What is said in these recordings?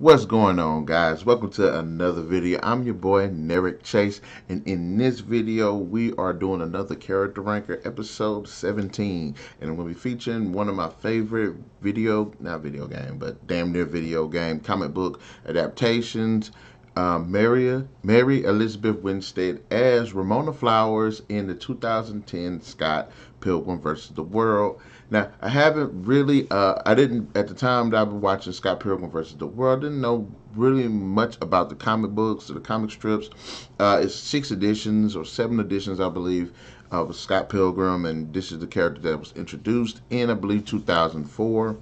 What's going on, guys? Welcome to another video. I'm your boy Nerrick Chase, and in this video we are doing another character ranker, episode 17, and I'm going to be featuring one of my favorite not video game, but damn near video game comic book adaptations. Mary Elizabeth Winstead as Ramona Flowers in the 2010 Scott Pilgrim versus the World. Now, I haven't really, I didn't, at the time that I was watching Scott Pilgrim versus the World, didn't know really much about the comic books or the comic strips. It's 6 editions or 7 editions, I believe, of Scott Pilgrim, and this is the character that was introduced in, I believe, 2004.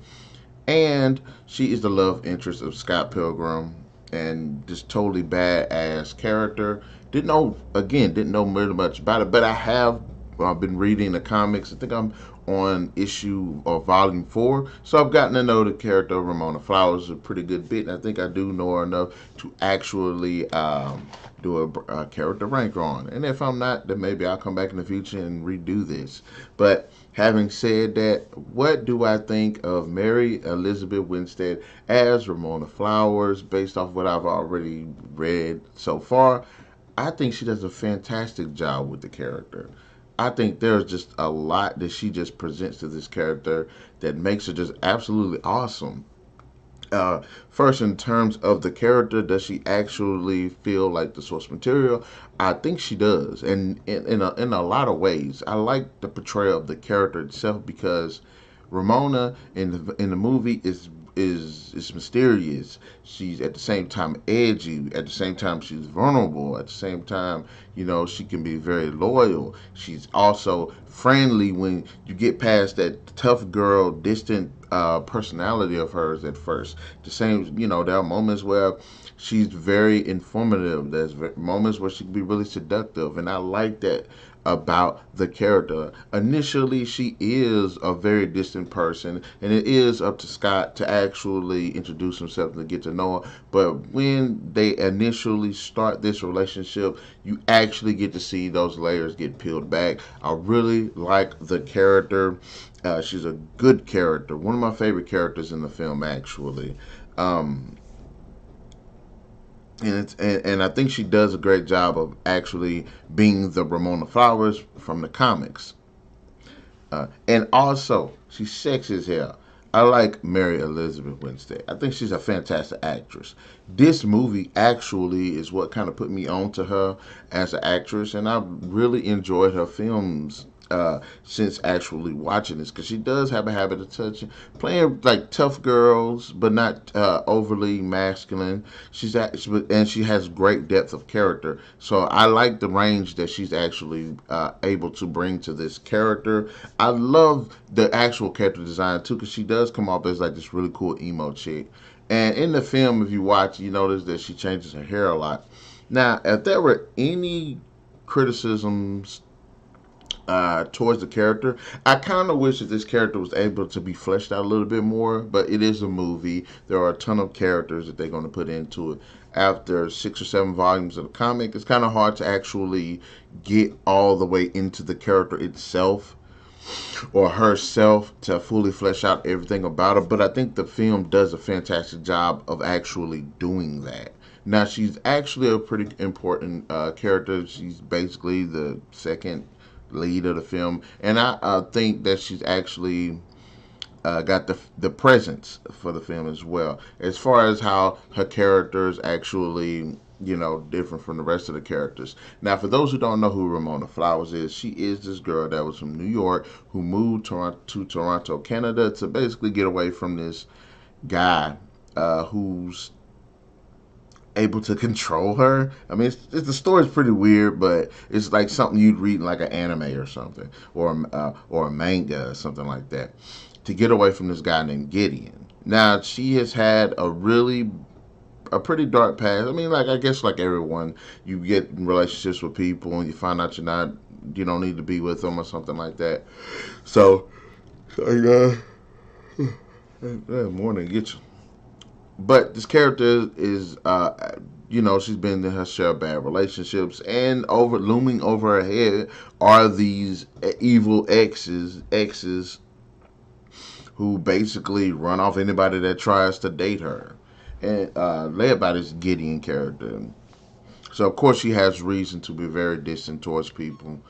And she is the love interest of Scott Pilgrim, and just totally badass character. Didn't know really much about it, but I have been reading the comics. I think I'm on issue or volume 4, so I've gotten to know the character of Ramona Flowers a pretty good bit, and I think I do know her enough to actually do a character ranker on. And if I'm not, then maybe I'll come back in the future and redo this. But having said that, what do I think of Mary Elizabeth Winstead as Ramona Flowers based off what I've already read so far? I think she does a fantastic job with the character. I think there's just a lot that she just presents to this character that makes her just absolutely awesome. First, in terms of the character, does she actually feel like the source material? I think she does, and in a lot of ways. I like the portrayal of the character itself because Ramona in the movie is mysterious. She's at the same time edgy. At the same time, she's vulnerable. At the same time, she can be very loyal. She's also friendly when you get past that tough girl, distant personality of hers at first. The same, there are moments where she's very informative. There's moments where she can be really seductive, and I like that about the character. Initially, she is a very distant person, and it is up to Scott to actually introduce himself and get to know her. But when they initially start this relationship, you actually get to see those layers get peeled back. I really like the character. She's a good character, one of my favorite characters in the film, actually. Um, and I think she does a great job of actually being the Ramona Flowers from the comics. And also, she's sexy as hell. I like Mary Elizabeth Winstead. I think she's a fantastic actress. This movie actually is what kind of put me on to her as an actress, and I've really enjoyed her films since actually watching this, because she does have a habit of playing like tough girls, but not overly masculine. And she has great depth of character. So I like the range that she's actually able to bring to this character. I love the actual character design too, because she does come off as like this really cool emo chick. And in the film, if you watch, you notice that she changes her hair a lot. Now, if there were any criticisms towards the character, I kind of wish that this character was able to be fleshed out a little bit more, but it is a movie. There are a ton of characters that they're going to put into it. After 6 or 7 volumes of the comic, it's kind of hard to actually get all the way into the character itself or herself to fully flesh out everything about her, but I think the film does a fantastic job of actually doing that. Now, she's actually a pretty important character. She's basically the second lead of the film, and I think that she's actually got the presence for the film as well. As far as how her characters actually, different from the rest of the characters. Now, for those who don't know who Ramona Flowers is, she is this girl that was from New York who moved to Toronto, Canada, to basically get away from this guy who's able to control her. I mean, the story's pretty weird, but it's like something you'd read in like an anime or something, or a manga or something like that. To get away from this guy named Gideon. Now, she has had a pretty dark past. I mean, like, I guess like everyone, you get in relationships with people and you find out you don't need to be with them or something like that. So, morning, get you. But this character is, she's been in her share of bad relationships, and looming over her head are these evil exes who basically run off anybody that tries to date her. and led by this Gideon character. So of course she has reason to be very distant towards people.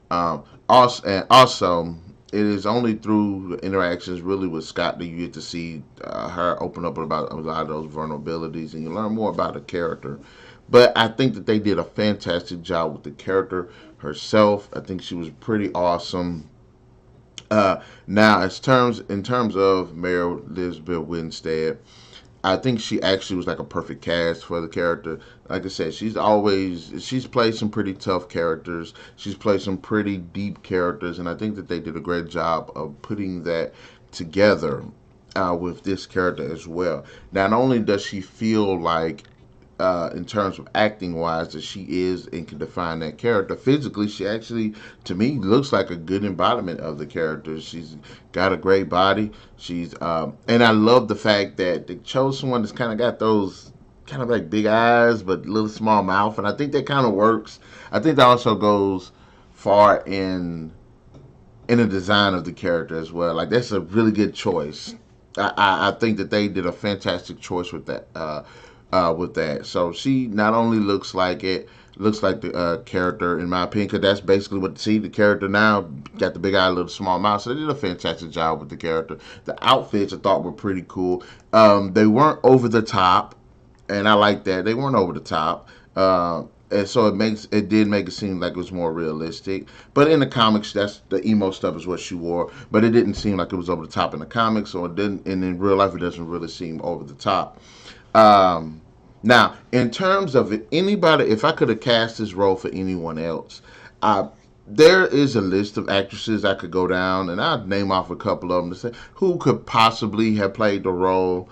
Also, it is only through the interactions really with Scott that you get to see her open up about a lot of those vulnerabilities, and you learn more about the character. But I think that they did a fantastic job with the character herself. I think she was pretty awesome. Now, in terms of Mary Elizabeth Winstead, I think she actually was like a perfect cast for the character. Like I said, she's played some pretty tough characters. She's played some pretty deep characters, and I think that they did a great job of putting that together with this character as well. Not only does she feel like in terms of acting wise that she is and can define that character physically, she actually to me looks like a good embodiment of the character. She's got a great body. She's and I love the fact that they chose someone that's kind of got those kind of like big eyes but little small mouth, and I think that kind of works. I think that also goes far in the design of the character as well. Like that's a really good choice. I think that they did a fantastic choice with that. With that. So she not only looks like the character in my opinion, because that's basically what see the character now got the big eye, little small mouth. So they did a fantastic job with the character. The outfits I thought were pretty cool. They weren't over the top, and I like that they weren't over the top. And so it did make it seem like it was more realistic. But in the comics, that's the emo stuff is what she wore. But it didn't seem like it was over the top in the comics, or it didn't. And in real life, it doesn't really seem over the top. Now, in terms of anybody, if I could have cast this role for anyone else, there is a list of actresses I could go down, and I'd name off a couple of them to say who could possibly have played the role,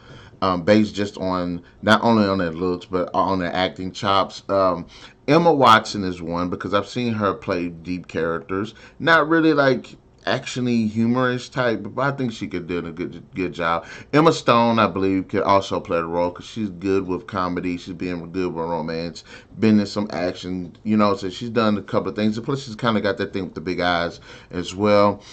based just on not only on their looks but on their acting chops. Emma Watson is one because I've seen her play deep characters, not really like actiony, humorous type, but I think she could do a good job. Emma Stone, I believe, could also play the role because she's good with comedy. She's been good with romance, been in some action, so she's done a couple of things. And plus, she's kind of got that thing with the big eyes as well.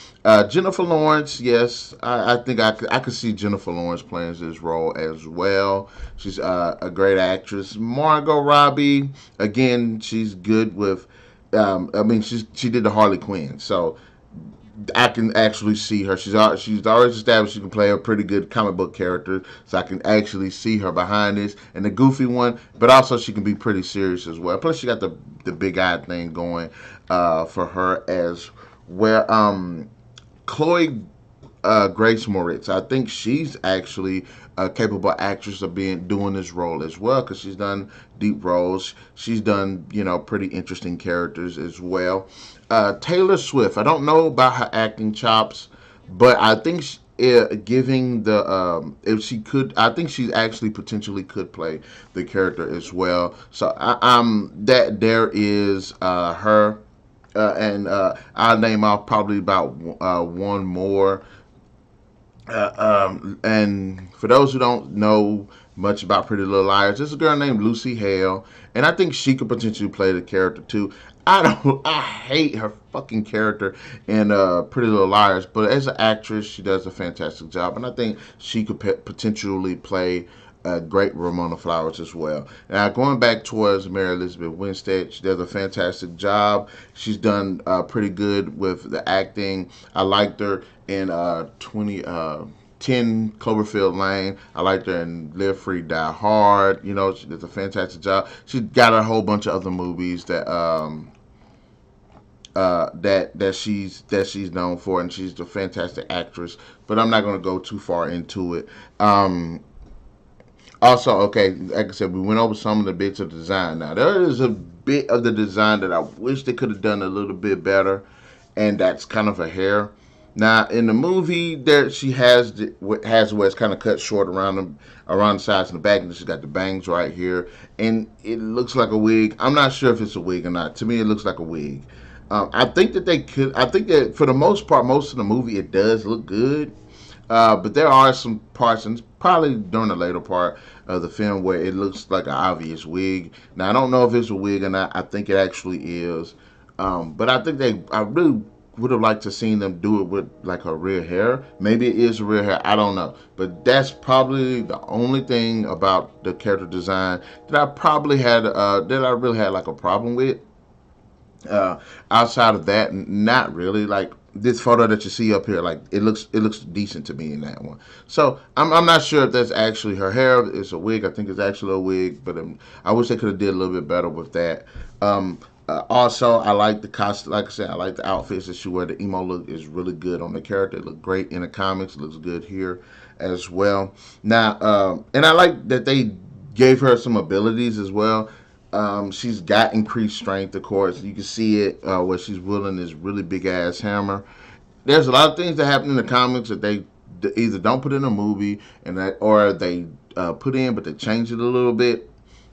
Jennifer Lawrence, yes, I think I could see Jennifer Lawrence playing this role as well. She's a great actress. Margot Robbie, again, she's good with. She did the Harley Quinn, so I can actually see her. She's always established she can play a pretty good comic book character, so I can actually see her behind this and the goofy one. But also she can be pretty serious as well. Plus she got the big eye thing going for her as well. Chloe Grace Moritz, I think she's actually a capable actress of doing this role as well because she's done deep roles. She's done pretty interesting characters as well. Taylor Swift, I don't know about her acting chops, but I think giving the if she could, I think she actually potentially could play the character as well. So that there is her, and I'll name off probably about one more. And for those who don't know much about Pretty Little Liars, there's a girl named Lucy Hale, and I think she could potentially play the character too. I hate her fucking character in Pretty Little Liars, but as an actress, she does a fantastic job, and I think she could potentially play a great Ramona Flowers as well. Now, going back towards Mary Elizabeth Winstead, she does a fantastic job. She's done pretty good with the acting. I liked her in 10 Cloverfield Lane. I liked her in Live Free, Die Hard. She does a fantastic job. She's got a whole bunch of other movies that that she's known for, and she's a fantastic actress. But I'm not going to go too far into it. Also, okay, like I said, we went over some of the bits of design. Now, there is a bit of the design that I wish they could have done a little bit better, and that's kind of her hair. Now, in the movie, there she has where it's kind of cut short around the sides and the back, and she's got the bangs right here, and it looks like a wig. I'm not sure if it's a wig or not. To me, it looks like a wig. I think that they could. I think that for the most part, most of the movie, it does look good. But there are some parts, and probably during the later part of the film, where it looks like an obvious wig. Now, I don't know if it's a wig or not. I think it actually is. But I think would have liked to seen them do it with like her real hair. Maybe it is real hair, I don't know. But that's probably the only thing about the character design that I probably had that I really had like a problem with. Uh, Outside of that, not really. Like this photo that you see up here, like it looks decent to me in that one. So I'm not sure if that's actually her hair. It's a wig. I think it's actually a wig, but I wish they could have did a little bit better with that. Also, I like the costume. Like I said, I like the outfits that she wear. The emo look is really good on the character. It looked great in the comics. It looks good here as well. Now, and I like that they gave her some abilities as well. She's got increased strength, of course. You can see it where she's wielding this really big ass hammer. There's a lot of things that happen in the comics that they either don't put in a movie and that, or they put in, but they change it a little bit.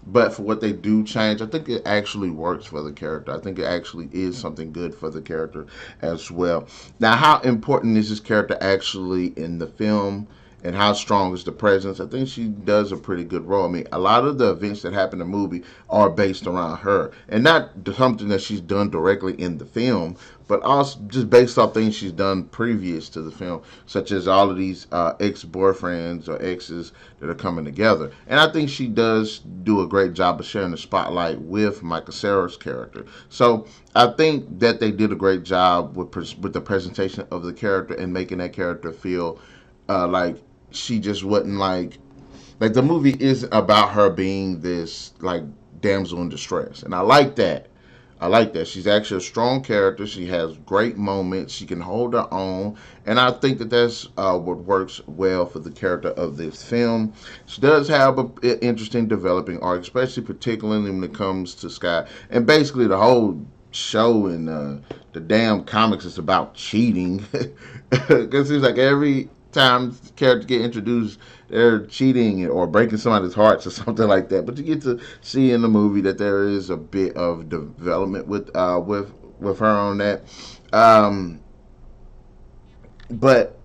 But for what they do change, I think it actually works for the character. I think it actually is something good for the character as well. Now, how important is this character actually in the film? And how strong is the presence? I think she does a pretty good role. I mean, a lot of the events that happen in the movie are based around her, and not something that she's done directly in the film, but also just based off things she's done previous to the film, such as all of these ex-boyfriends or exes that are coming together. And I think she does do a great job of sharing the spotlight with Michael Cera's character. So I think that they did a great job with the presentation of the character and making that character feel like she just wasn't like the movie is about her being this like damsel in distress, and I like that. I like that. She's actually a strong character. She has great moments. She can hold her own, and I think that that's what works well for the character of this film. She does have an interesting developing arc, especially particularly when it comes to Scott, and basically the whole show and the damn comics is about cheating. Because it seems like every time characters get introduced, they're cheating or breaking somebody's hearts or something like that. But you get to see in the movie that there is a bit of development with her on that. But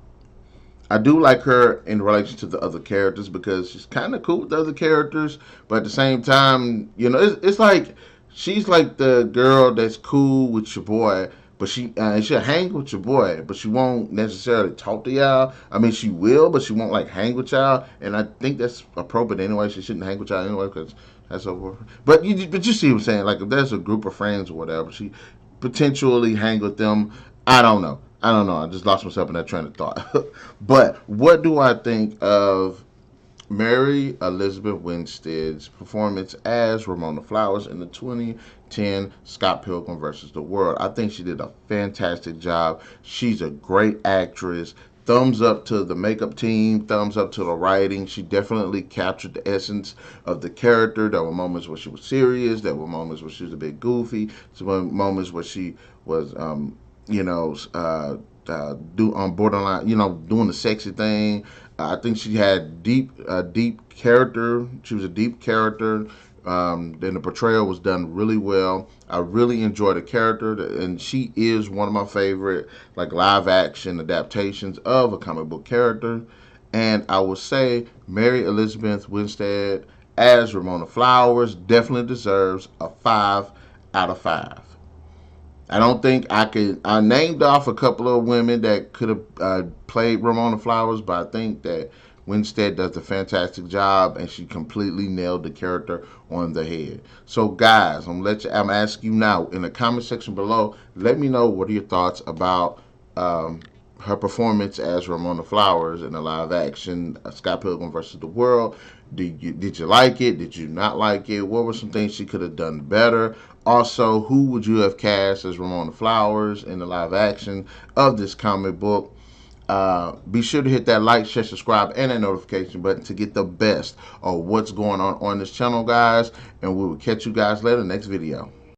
I do like her in relation to the other characters because she's kind of cool with the other characters, but at the same time, you know, it's like she's like the girl that's cool with your boy, but she'll hang with your boy, but she won't necessarily talk to y'all. I mean, she will, but she won't like hang with y'all, and I think that's appropriate anyway. She shouldn't hang with y'all anyway because that's over. But you see what I'm saying? Like if there's a group of friends or whatever, she potentially hang with them. I don't know. I don't know. I just lost myself in that train of thought. But what do I think of Mary Elizabeth Winstead's performance as Ramona Flowers in the 2010 Scott Pilgrim versus the World? I think she did a fantastic job. She's a great actress. Thumbs up to the makeup team, thumbs up to the writing. She definitely captured the essence of the character. There were moments where she was serious. There were moments where she was a bit goofy. There were moments where she was, you know, do on borderline, you know, doing the sexy thing. I think she had deep character. She was a deep character. Then the portrayal was done really well. I really enjoyed the character, and she is one of my favorite like live action adaptations of a comic book character. And I would say Mary Elizabeth Winstead as Ramona Flowers definitely deserves a 5 out of 5. I don't think I could. I named off a couple of women that could have played Ramona Flowers, but I think that Winstead does a fantastic job, and she completely nailed the character on the head. So, guys, I'm asking you now in the comment section below. Let me know what are your thoughts about her performance as Ramona Flowers in the live action Scott Pilgrim versus the World. Did you like it? Did you not like it? What were some things she could have done better? Also, who would you have cast as Ramona Flowers in the live action of this comic book? Be sure to hit that like, share, subscribe, and that notification button to get the best of what's going on this channel, guys. And we will catch you guys later next video.